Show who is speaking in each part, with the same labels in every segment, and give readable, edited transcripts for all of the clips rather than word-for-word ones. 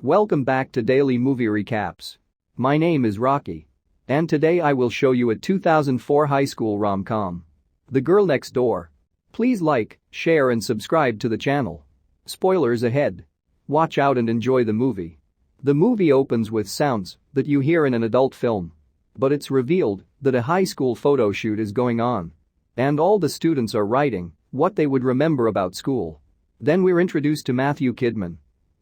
Speaker 1: Welcome back to Daily Movie Recaps. My name is Rocky. And today I will show you a 2004 high school rom-com. The Girl Next Door. Please like, share and subscribe to the channel. Spoilers ahead. Watch out and enjoy the movie. The movie opens with sounds that you hear in an adult film. But it's revealed that a high school photo shoot is going on. And all the students are writing what they would remember about school. Then we're introduced to Matthew Kidman,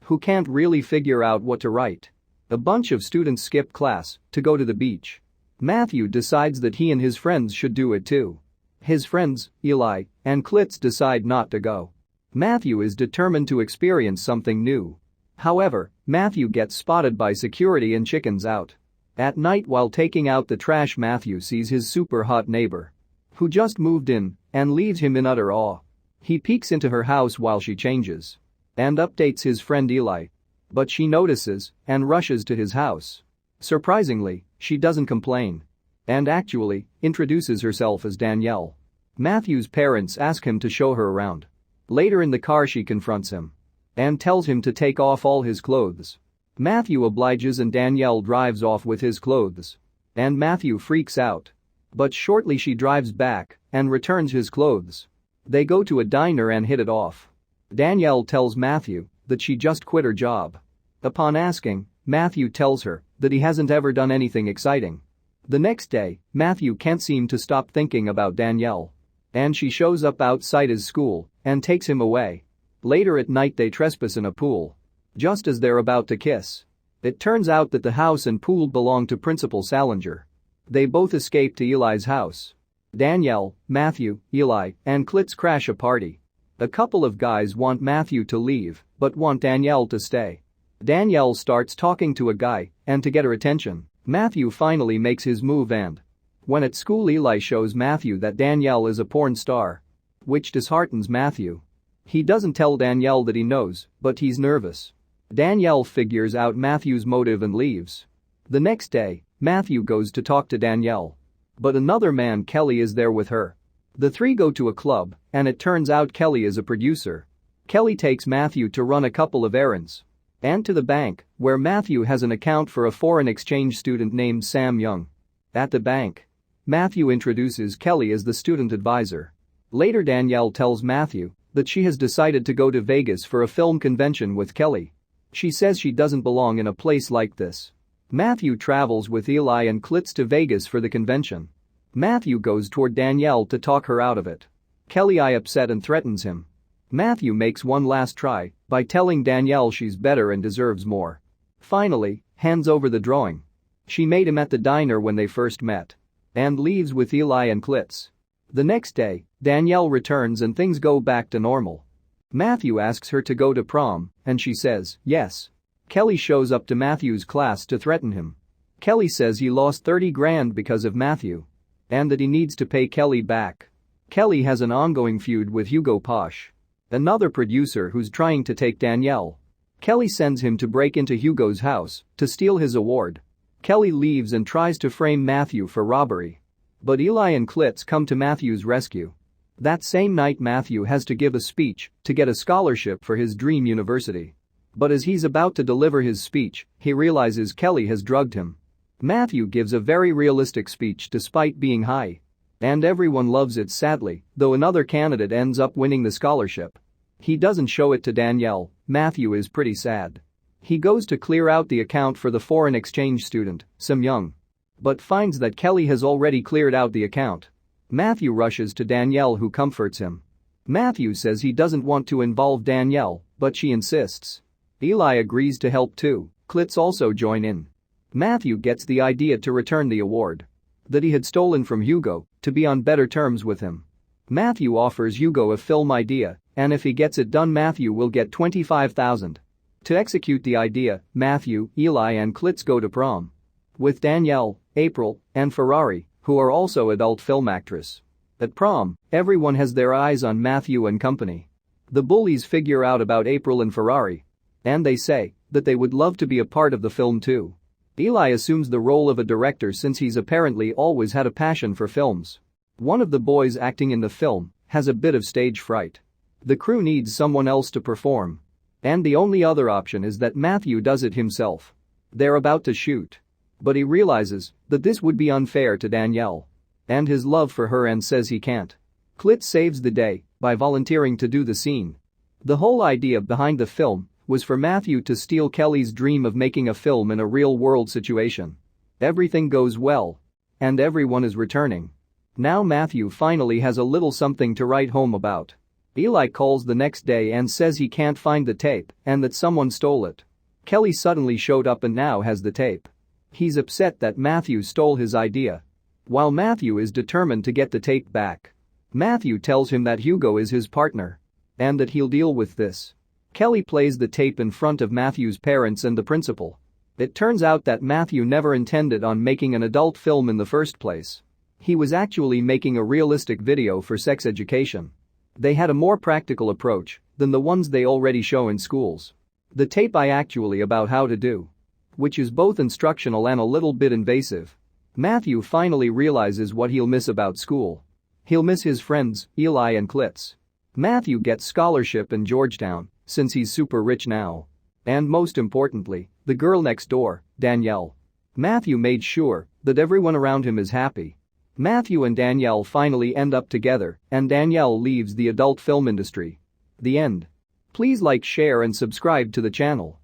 Speaker 1: who can't really figure out what to write. A bunch of students skip class to go to the beach. Matthew decides that he and his friends should do it too. His friends, Eli and Klitz, decide not to go. Matthew is determined to experience something new. However, Matthew gets spotted by security and chickens out. At night while taking out the trash, Matthew sees his super hot neighbor, who just moved in, and leaves him in utter awe. He peeks into her house while she changes and updates his friend Eli. But she notices and rushes to his house. Surprisingly, she doesn't complain and actually introduces herself as Danielle. Matthew's parents ask him to show her around. Later in the car she confronts him and tells him to take off all his clothes. Matthew obliges and Danielle drives off with his clothes. And Matthew freaks out. But shortly she drives back and returns his clothes. They go to a diner and hit it off. Danielle tells Matthew that she just quit her job. Upon asking, Matthew tells her that he hasn't ever done anything exciting. The next day, Matthew can't seem to stop thinking about Danielle. And she shows up outside his school and takes him away. Later at night they trespass in a pool. Just as they're about to kiss, it turns out that the house and pool belong to Principal Salinger. They both escape to Eli's house. Danielle, Matthew, Eli, and Klitz crash a party. A couple of guys want Matthew to leave but want Danielle to stay. Danielle starts talking to a guy, and to get her attention, Matthew finally makes his move and when at school Eli shows Matthew that Danielle is a porn star, which disheartens Matthew. He doesn't tell Danielle that he knows, but he's nervous. Danielle figures out Matthew's motive and leaves. The next day, Matthew goes to talk to Danielle. But another man, Kelly, is there with her. The three go to a club, and it turns out Kelly is a producer. Kelly takes Matthew to run a couple of errands and to the bank, where Matthew has an account for a foreign exchange student named Sam Young. At the bank, Matthew introduces Kelly as the student advisor. Later Danielle tells Matthew that she has decided to go to Vegas for a film convention with Kelly. She says she doesn't belong in a place like this. Matthew travels with Eli and Klitz to Vegas for the convention. Matthew goes toward Danielle to talk her out of it. Kelly is upset and threatens him. Matthew makes one last try by telling Danielle she's better and deserves more. Finally, hands over the drawing she made him at the diner when they first met and leaves with Eli and Klitz. The next day, Danielle returns and things go back to normal. Matthew asks her to go to prom, and she says yes. Kelly shows up to Matthew's class to threaten him. Kelly says he lost 30 grand because of Matthew and that he needs to pay Kelly back. Kelly has an ongoing feud with Hugo Posh, another producer who's trying to take Danielle. Kelly sends him to break into Hugo's house to steal his award. Kelly leaves and tries to frame Matthew for robbery. But Eli and Klitz come to Matthew's rescue. That same night Matthew has to give a speech to get a scholarship for his dream university. But as he's about to deliver his speech, he realizes Kelly has drugged him. Matthew gives a very realistic speech despite being high. And everyone loves it sadly, though another candidate ends up winning the scholarship. He doesn't show it to Danielle. Matthew is pretty sad. He goes to clear out the account for the foreign exchange student, Sam Young, but finds that Kelly has already cleared out the account. Matthew rushes to Danielle, who comforts him. Matthew says he doesn't want to involve Danielle, but she insists. Eli agrees to help too. Klitz also join in. Matthew gets the idea to return the award that he had stolen from Hugo to be on better terms with him. Matthew offers Hugo a film idea, and if he gets it done Matthew will get $25,000. To execute the idea, Matthew, Eli and Klitz go to prom with Danielle, April, and Ferrari, who are also adult film actress. At prom, everyone has their eyes on Matthew and company. The bullies figure out about April and Ferrari, and they say that they would love to be a part of the film too. Eli assumes the role of a director since he's apparently always had a passion for films. One of the boys acting in the film has a bit of stage fright. The crew needs someone else to perform. And the only other option is that Matthew does it himself. They're about to shoot. But he realizes that this would be unfair to Danielle and his love for her and says he can't. Clit saves the day by volunteering to do the scene. The whole idea behind the film was for Matthew to steal Kelly's dream of making a film in a real-world situation. Everything goes well. And everyone is returning. Now Matthew finally has a little something to write home about. Eli calls the next day and says he can't find the tape and that someone stole it. Kelly suddenly showed up and now has the tape. He's upset that Matthew stole his idea. While Matthew is determined to get the tape back. Matthew tells him that Hugo is his partner. And that he'll deal with this. Kelly plays the tape in front of Matthew's parents and the principal. It turns out that Matthew never intended on making an adult film in the first place. He was actually making a realistic video for sex education. They had a more practical approach than the ones they already show in schools. The tape is actually about how to do. Which is both instructional and a little bit invasive. Matthew finally realizes what he'll miss about school. He'll miss his friends, Eli and Klitz. Matthew gets scholarship in Georgetown since he's super rich now. And most importantly, the girl next door, Danielle. Matthew made sure that everyone around him is happy. Matthew and Danielle finally end up together and Danielle leaves the adult film industry. The end. Please like, share and subscribe to the channel.